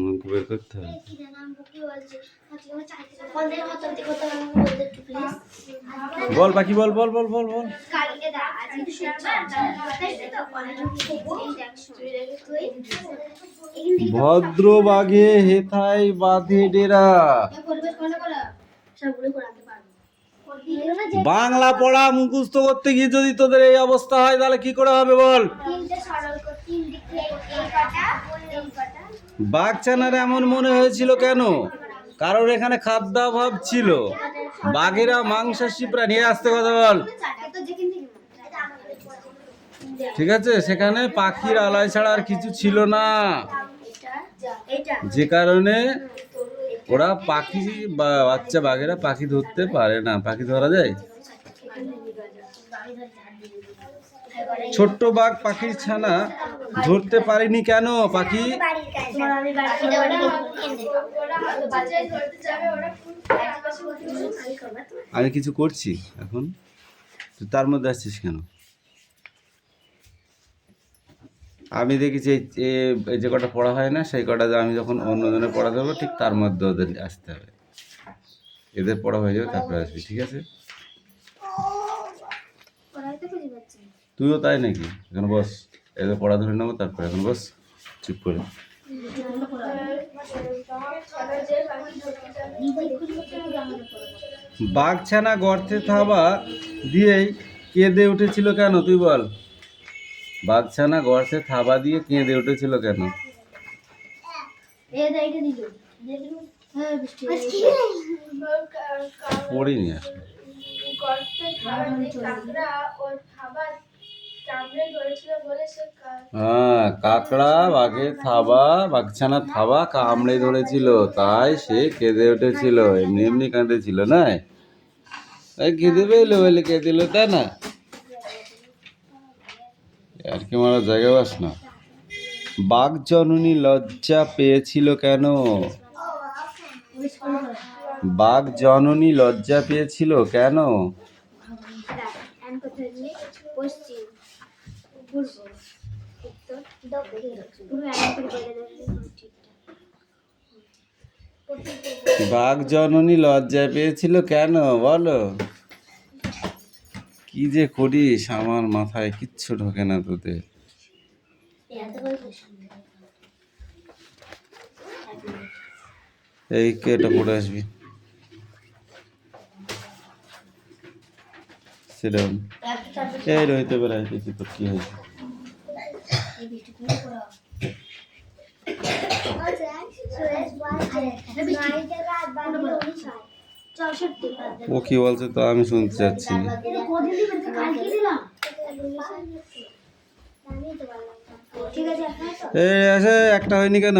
অঙ্ক বের করতে হবে। বল বাকি বল বল বল বল বল। ভদ্র বাঘে হেথায় বাঁধে ডেরা। বাংলা পড়া মুখস্থ করতে গিয়ে যদি তোদের এই অবস্থা হয় তাহলে কি করে হবে বল? বাঘছানার এমন মনে হয়েছিল কেন? কারণ এখানে খাদ্যাভাব ছিল। বাঘেরা মাংসাশী প্রাণী। আস্তে কথা বল, ঠিক আছে? সেখানে পাখির আলায় ছাড়া আর কিছু ছিল না, যে কারণে ওরা পাখি বা বাচ্চা বাঘেরা পাখি ধরতে পারে না। পাখি ধরা যায়? ছোট্ট বাঘ পাখির ছানা ধরতে পারেনি কেন? পাখি আমি কিছু করছি এখন, তার মধ্যে আসছিস কেন? আমি দেখেছি এই যে কটা পড়া হয় না, সেই কটা আমি যখন অন্যজনের পড়া ধরবো ঠিক তার মধ্যে ওদের আসতে হবে। এদের পড়া হয়ে যাবে তারপরে আসবি, ঠিক আছে? তুইও তাই নাকি? এখন বস, এদের পড়া ধরে নেবো তারপরে। এখন বস চুপ করে। বাঘছানা গর্তে থাবা দিয়েই কেঁদে উঠেছিল কেন? তুই বল। বাঘছানা গর্তে থাবা দিয়ে কেঁদে উঠেছিল কেন? পড়িনি আসলে। হ্যাঁ, কাকড়া বাঘের থাবা, বাঘছানার থাবা কামড়ে ধরেছিল, তাই সে কেঁদে উঠেছিল। এমনি এমনি কাঁদেছিল না, তাই কেঁদে পেলো বলে কেঁদিল, তাই না? আর কি মারা জায়গা বাস না। বাঘ জননী লজ্জা পেয়েছিল কেন? বাঘ জননী লজ্জা পেয়েছিল কেন? বাঘ জননী লজ্জা পেয়েছিল কেন বলো? কি যে করিস, আমার মাথায় কিচ্ছু ঢোকে না তোদের। এই এটা পড়ে আসবি, সেরকম এই রইতে বেড়াই দেখি তো কি হয়েছে। ও কি বলছে তো আমি শুনতে চাচ্ছি না। এই আসে একটা হয়নি কেন?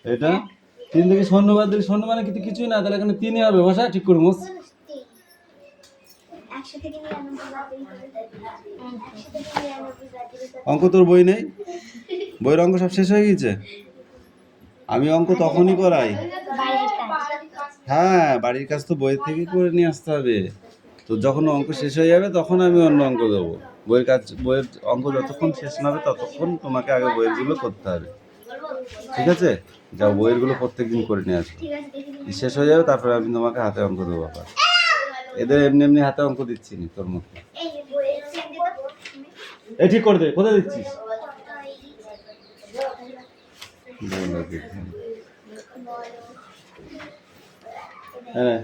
এটা তিন থেকে শূন্য বাদ দিলে শূন্য মানে কিন্তু কিছুই না, তাহলে এখানে তিনই হবে। বসা ঠিক করে মোস। অঙ্ক তোর বই নেই? বইয়ের অঙ্ক সব শেষ হয়ে গেছে? আমি অঙ্ক তখনই করাই। হ্যাঁ, বাড়ির কাজ তো বই থেকে করে নিয়ে আসতে হবে। তো যখন অঙ্ক শেষ হয়ে যাবে তখন আমি অন্য অঙ্ক দেবো। বইয়ের অঙ্ক যতক্ষণ শেষ না হবে ততক্ষণ তোমাকে আগে বইয়েরগুলো করতে হবে, ঠিক আছে? যাও বইয়েরগুলো প্রত্যেকদিন করে নিয়ে আসবে। শেষ হয়ে যাবে তারপরে আমি তোমাকে হাতে অঙ্ক দেবো। আবার এদের এমনি এমনি হাতে অঙ্ক দিচ্ছি না তোর মতো। এ ঠিক করে দে, কোথায় দিচ্ছিস? হ্যাঁ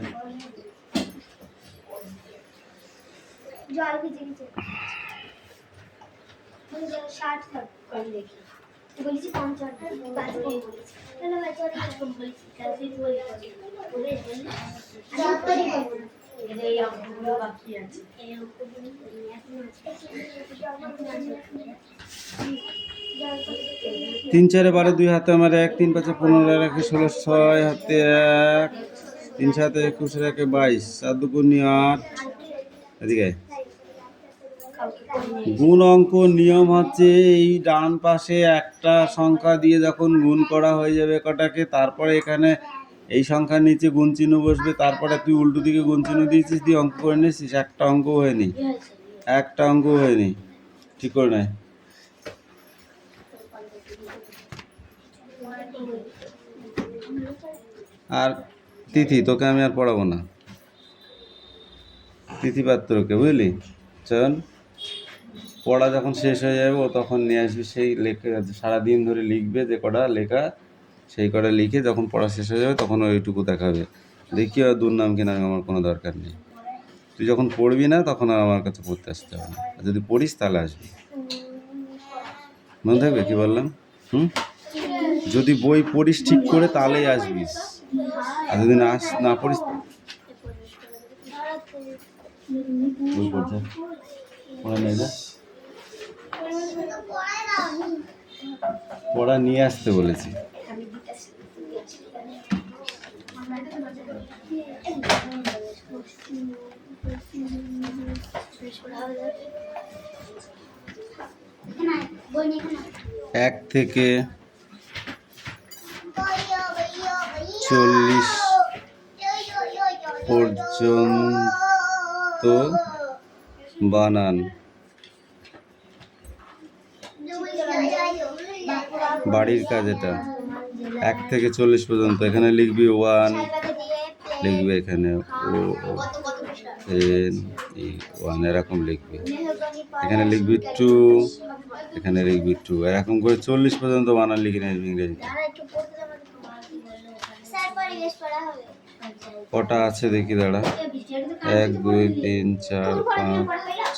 তিন চারে 12, 2 হাতে আমার 1, 3 5 15 রাখে 16, 6 হাতে 1, 3 7 21 রাখে 22, 4 2 8। এদিকে গুণ অঙ্ক নিয়ম হচ্ছে এই ডান পাশে একটা সংখ্যা দিয়ে যখন গুণ করা হয়ে যাবে কটাকে, তারপরে এখানে এই সংখ্যার নিচে গুণ চিহ্ন বসবে। তারপরে তুই উল্টো দিকে গুণ চিহ্ন দিয়েছিস, দিয়ে অঙ্ক করে নিয়েছিস। একটা অঙ্ক হয়নি, একটা অঙ্ক হয়নি, ঠিক করে নেয়। আর তিথি, তোকে আমি আর পড়াবো না, তিথি পাত্রকে, বুঝলি? চয়ন, পড়া যখন শেষ হয়ে যাবে ও তখন নিয়ে আসবি সেই লেখা, সারাদিন ধরে লিখবে যে কটা লেখা, সেই কটা লিখে যখন পড়া শেষ হয়ে যাবে তখন ওইটুকু দেখাবে। দেখি আর দুর্নাম কিনা আমার কোনো দরকার নেই। তুই যখন পড়বি না তখন আর আমার কাছে পড়তে আসতে হবে না, আর যদি পড়িস তাহলে আসবি। মনে থাকবে কি বললাম? যদি বই পড়িস ঠিক করে তাহলেই আসবিস, আর যদি না পড়িস বই পড়ছে পড়া নিয়ে যা, পড়া নিয়ে আসতে বলেছি। এক থেকে 40 পর্যন্ত বানান। বাড়ির কাজ এটা। 1 থেকে 40 পর্যন্ত। এখানে লিখবি 1, লিখবি এখানে O-N-E-1 এরকম লিখবি। এখানে লিখবি 2, এখানে লিখবি 2, এরকম করে 40 পর্যন্ত বানান লিখে নিবি ইংরেজিতে। কটা আছে দেখি দাঁড়া। 1 2 3 4 5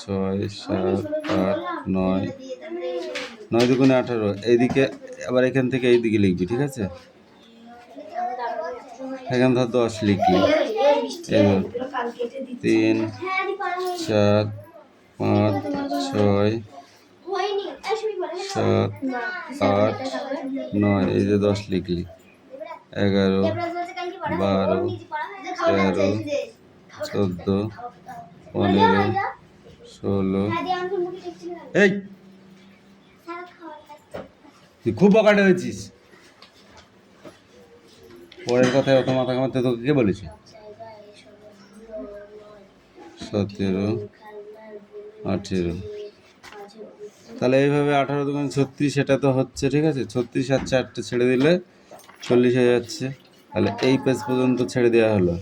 6 7 8 9, 9 দুগুণে 18। এইদিকে আবার এখান থেকে এইদিকে লিখবি, ঠিক আছে? এখান ধর 10 লিখলি, 3 4 5 6 7 8 9, এই যে 10 লিখলি। 11 12 13 14 15 16। এই তুই খুব বকাটে হয়েছিস, পরের কথায় অত মাথা ঘামাতে তোকে কে বলেছে? 17 18। তাহলে এইভাবে 18 দুগুণ 36, সেটা তো হচ্ছে, ঠিক আছে? 36 আর 4টে ছেড়ে দিলে 40 হয়ে যাচ্ছে। তাহলে এই পেজ পর্যন্ত ছেড়ে দেওয়া হলো,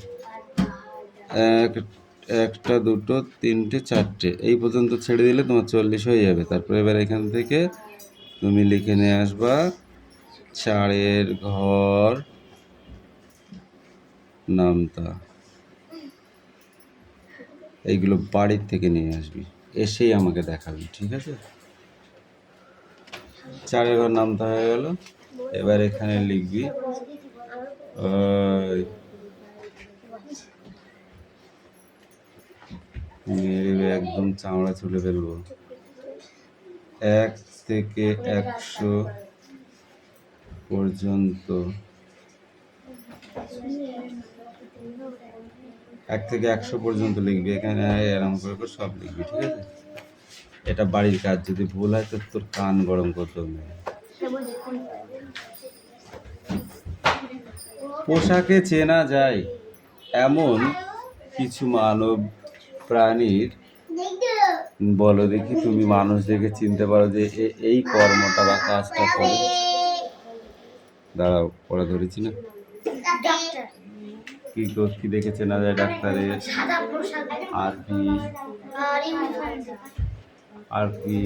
1টা 2টো 3টে 4টে, এই পর্যন্ত ছেড়ে দিলে তোমার 40 হয়ে যাবে। তারপরে এবার এখান থেকে তুমি লিখে নিয়ে আসবা 4-এর ঘর নামতা। এইগুলো বাড়ির থেকে নিয়ে আসবি, এসেই আমাকে দেখাবি, ঠিক আছে? 4-এর ঘর নামতা হয়ে গেল। এবার এখানে লিখবি একদম চামড়া ছুলে ফেলবো। 1 থেকে 100 পর্যন্ত, 1 থেকে 100 পর্যন্ত লিখবি। এখানে এরকম করে সব লিখবি, ঠিক আছে? এটা বাড়ির কাজ, যদি ভুল হয় তো তোর কান গরম করতে হবে। পোশাকে চেনা যায় এমন কিছু মানব প্রাণীর, বলো দেখি তুমি মানুষ দেখে চিনতে পারো যে এই কর্মটা বা কাজটা করে। দাঁড়াও, পড়া ধরেছি না। কি দেখে চেনা যায় ডাক্তারের? আর কি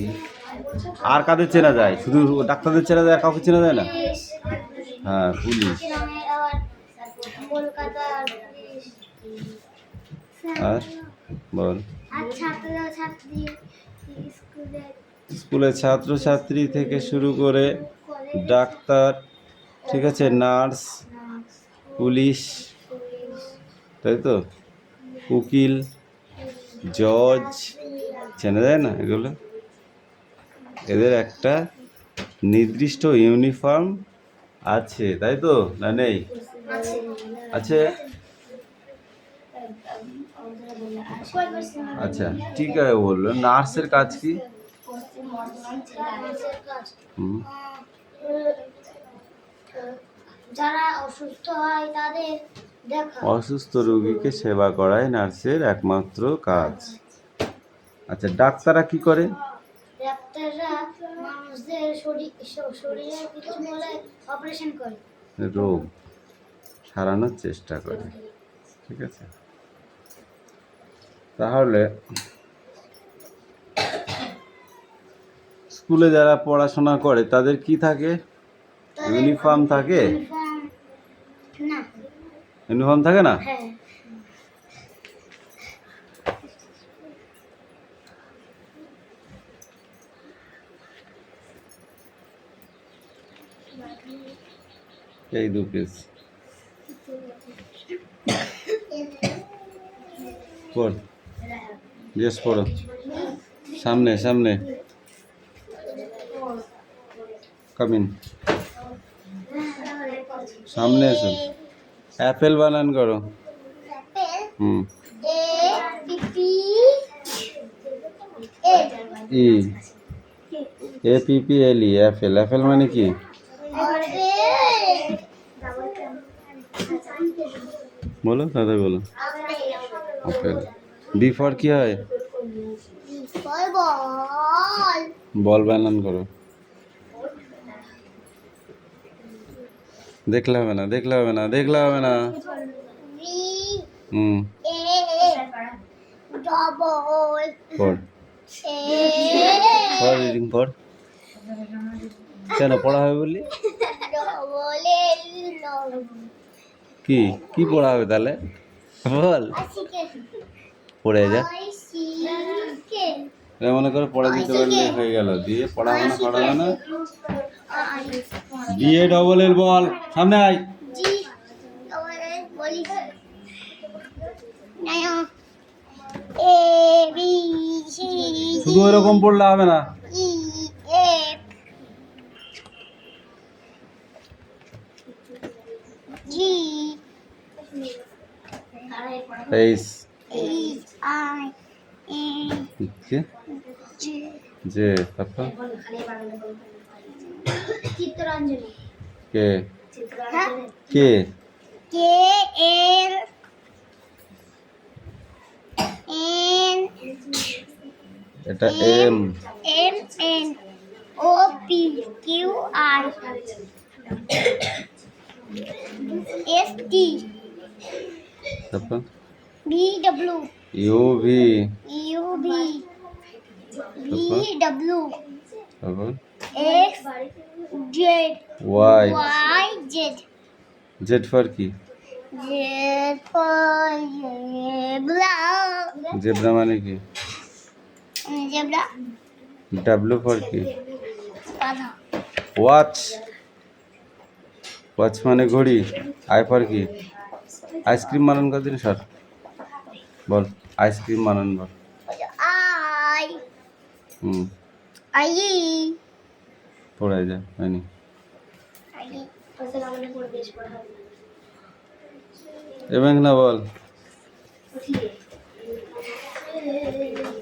আর কাদের চেনা যায়? শুধু ডাক্তারদের চেনা যায়, আর কাউকে চেনা যায় না? হ্যাঁ, পুলিশ। আর বল, স্কুলের ছাত্রছাত্রী থেকে শুরু করে ডাক্তার, ঠিক আছে, নার্স, পুলিশ, তাই তো, উকিল, জজ, চেনা যায় না এগুলো? এদের একটা নির্দিষ্ট ইউনিফর্ম আছে, তাই তো, না নেই? আছে। আচ্ছা, ঠিক আছে। বললো নার্সের কাজ কি? যারা অসুস্থ হয় তাদের দেখা, অসুস্থ রোগীকে সেবা করাই নার্সের একমাত্র কাজ। আচ্ছা, ডাক্তাররা কি করে? ডাক্তাররা মানুষদের শরীরে কিছু হলে অপারেশন করে। রোগ, সারানোর চেষ্টা করে। ঠিক আছে, তাহলে স্কুলে যারা পড়াশোনা করে তাদের কি থাকে? ইউনিফর্ম থাকে? ইউনিফর্ম থাকে না? এই 2 পিস পড়, ড্রেস পড়ো, সামনে সামনে কামিন, সামনে এসো, অ্যাপেল বানান করো। হুম, ই APPLE, অ্যাপেল। অ্যাপেল মানে কি? বলো দাদা, বলো। আপেল। বি ফর কি হয়? বল বানান করো। দেখলে হবে না, দেখলে হবে না, দেখলে হবে না। হুম, পড়, রিডিং পড়। কেন পড়া হবে বললি? কি কি পড়া হবে তাহলে বল? পড়ে যা, মনে করে পড়ে দিতে পারলে হয়ে গেল, দিয়ে পড়া হবে না, পড়া হবে না। DA বল, সামনে আয়। শুধু এরকম পড়লে হবে না। যে তারপর K K K L N, এটা M M N O P Q R S T, তারপর V W U V V W, তারপর X Z Y Z. Z for কি? Z for zebra. জেব্রা মানে কি? জেব্রা। ডাব্লিউ ফর কি? গাধা। Watch, watch মানে ঘড়ি। আই ফর কি? আইসক্রিম বানান কর দিন স্যার, বল আইসক্রিম বানান বল। আই আই পড়াই যা হয়নি। এবং না বল,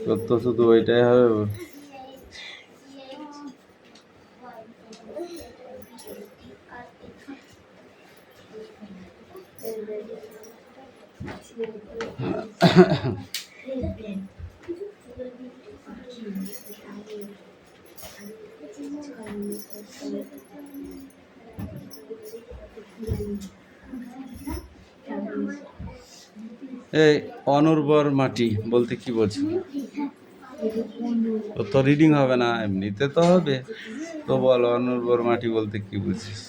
তোর তো শুধু ওইটাই হবে। এই অনুর্বর মাটি বলতে কি বোঝো? তো রিডিং হবে না, এমনিতে তো হবে। তো বল অনুর্বর মাটি বলতে কি বুঝিস?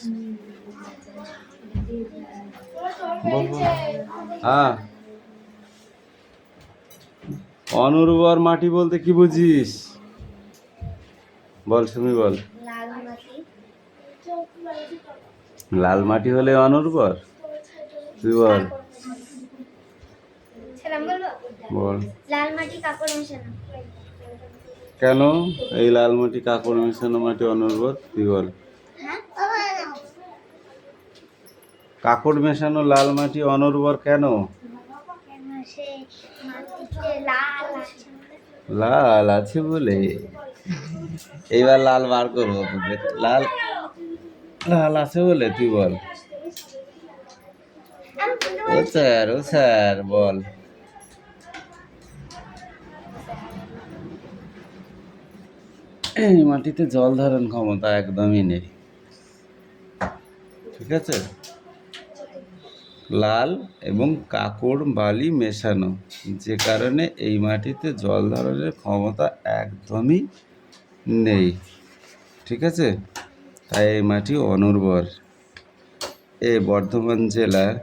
বল বল। হ্যাঁ, অনুর্বর মাটি বলতে কি বুঝিস? বল সুমি বল। লাল মাটি হলে অনুর্বর? তুই বল। বল। লাল মাটি কাকড় মেশানো। কেন এই লাল মাটি কাকড় মেশানো মাটি অনুর্বর? তুই বল। কাকড় মেশানো লাল মাটি অনুর্বর কেন? লাল আছে বলে। এইবার লাল বার করবো তোদের, লাল লাল আছে বলে। তুই বল। ও স্যার বল। এই মাটিতে জল ধারণ ক্ষমতা একদমই নেই, ঠিক আছে? লাল এবং কাকড় বালি মেশানো, যে কারণে এই মাটিতে জল ধারণের ক্ষমতা একদমই নেই। ঠিক আছে, তাই এই মাটি অনুর্বর। বর্ধমান জেলার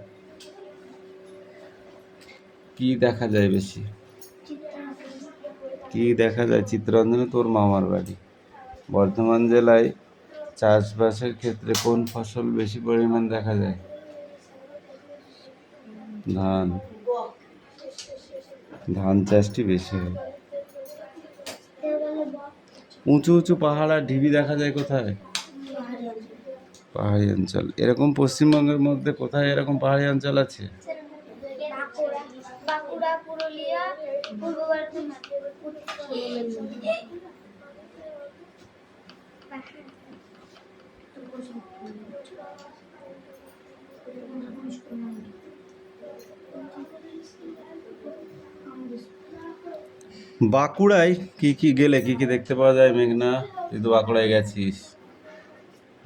কি দেখা যায় বেশি? কি দেখা যায়? চিত্তরঞ্জনে তোর মামার বাড়ি। বর্ধমান জেলায় চাষবাসের ক্ষেত্রে কোন ফসল বেশি পরিমাণ দেখা যায়? ধান। ধান চাষটি বেশি হয়। উঁচু উঁচু পাহাড় আর ঢিবি দেখা যায় কোথায়? পাহাড়ি অঞ্চল। এরকম পশ্চিমবঙ্গের মধ্যে কোথায় এরকম পাহাড়ি অঞ্চল আছে? বাঁকুড়া, পুরুলিয়া, পূর্ব বর্ধমান। বাঁকুড়ায় কি কি গেলে কি কি দেখতে পাওয়া যায় মেঘনা? তুই তো বাঁকুড়ায় গেছিস,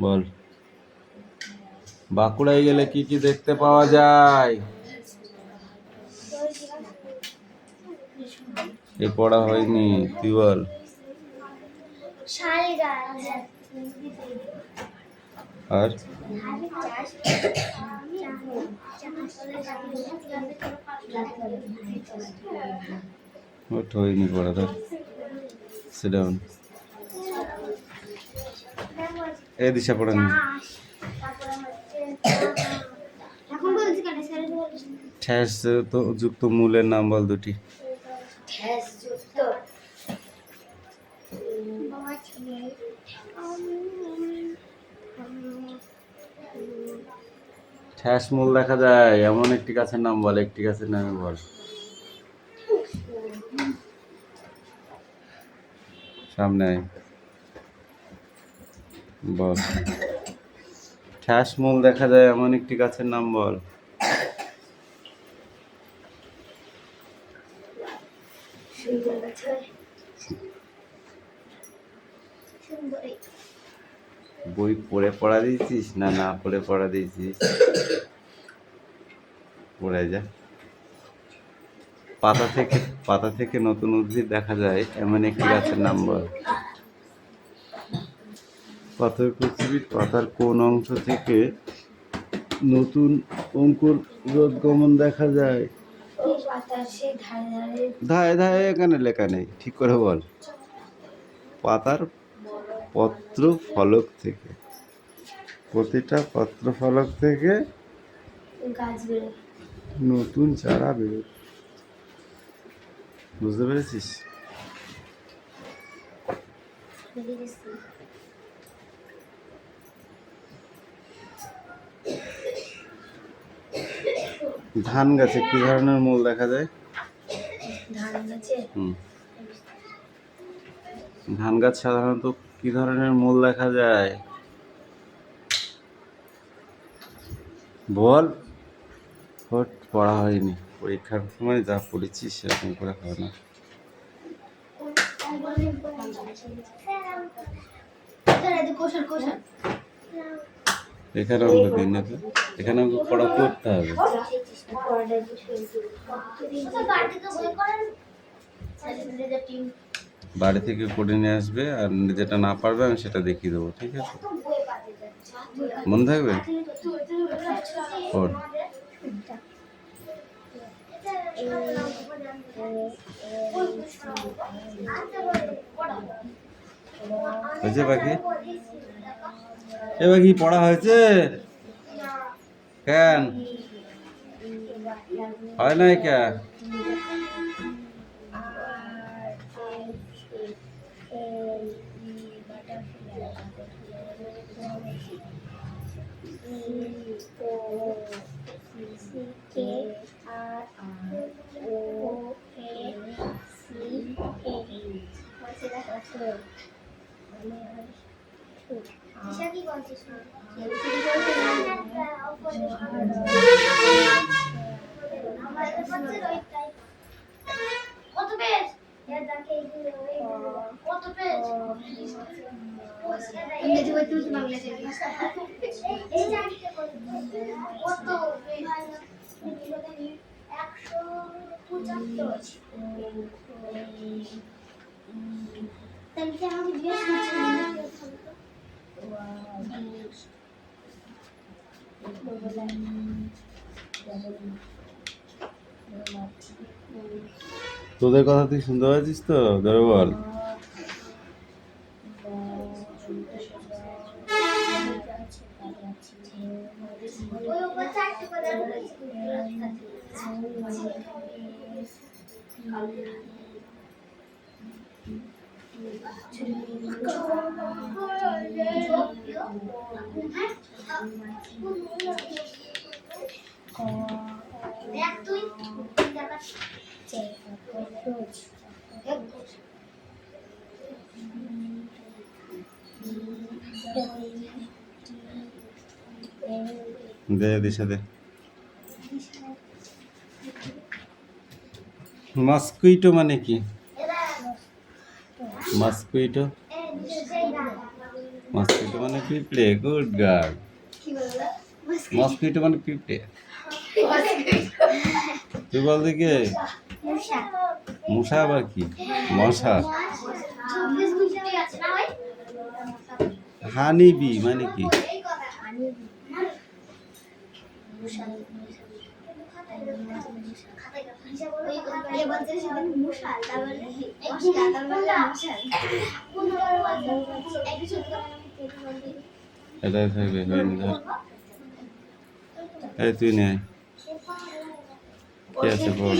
বল। বাঁকুড়ায় গেলে কি কি দেখতে পাওয়া যায়? এ পড়া হয়নি, তুই বল। শাল গাছ আর ওঠ, হয়নি পড়া, ধর সিট ডাউন। এ দিশা পড়ানি। ঠ্যাস তো যুক্ত মূলের নাম বল দুটি। ঠ্যাস মূল দেখা যায় এমন একটি গাছের নাম বল, একটি গাছের নামে বল। সামনে আয়, বল। ঠ্যাস মূল দেখা যায় এমন একটি গাছের নাম বল। বই পড়ে পড়া দিয়েছিস না না পড়ে পড়া দিয়েছিস? পড়ে যা। পাতা থেকে নতুন উদ্ভিদ দেখা যায় এমন একটি গাছের নাম বল। পাতার পৃথিবীর পাতার কোন অংশ থেকে নতুন অঙ্কুর রোদগমন দেখা যায়? ধারে ধারে এখানে লেখা নেই, ঠিক করে বল। পাতার পত্র ফলক থেকে, প্রতিটা পত্র ফলক থেকে নতুন চারা বেরোয়। বুঝতে পেরেছিস? ধান গাছে কি ধরনের মূল দেখা যায়? ধান গাছ সাধারণত কি ধরনের মূল দেখা যায় বল। পড়া হয়নি, পরীক্ষার সময় যা পড়েছিস সেরকম করে হয় না। এখানে অঙ্ক দিন না, এখানে অঙ্ক পড়া করতে হবে। বাড়ি থেকে করে নিয়ে আসবে, আর যেটা না পারবে আমি সেটা দেখিয়ে দেবো, ঠিক আছে? মনে থাকবে? পড়। হয়েছে বাকি? এ বাকি পড়া হয়েছে? কেন হয় নাই কেন? কত পেজ? কত পেজ? ইংরেজি বই তুলছি, বাংলা কত? 175। তাহলে কি আমাকে জিজ্ঞেস করছেন? তোদের কথা তুই শুনতে পাচ্ছিস তো? ধরে বল। ওই ওপর 4টি কথা বলেছি। দেখ তুই দে দিশা দে। মস্কুইটো মানে কি? মস্কুইটো মস্কুইটো মানে পিঁপড়ে। Good girl. মস্কুইটো মানে পিঁপড়ে। তুই বল দেখি। মশা আবার কি? মশা। হানি বি মানে কি? এটাই থাকবে, হয়নি ধর। এই তুই নে। কি আছে বল।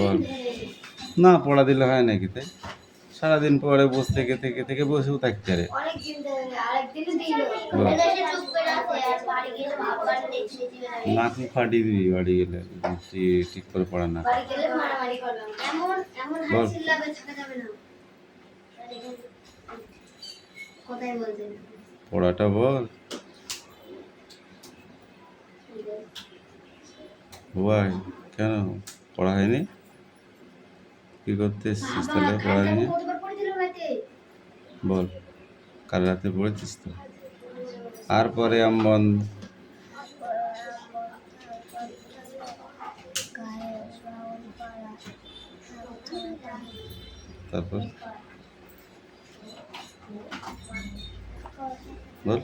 বল। না পড়া দিলে হয় নাকি তাই? সারাদিন পরে বসে থেকে থেকে থেকে বসেও থাকতে পারে। নাকি ফাটিয়ে দিবি বাড়ি গেলে, ঠিক করে পড়া না। বল। পড়াটা বল। ভাই কেন পড়া হয়নি? কি করতে এসেছিস তাহলে পড়া নিয়ে? বল। কাল রাতে পড়েছিস তো? আর পরে আমন তারপর বল।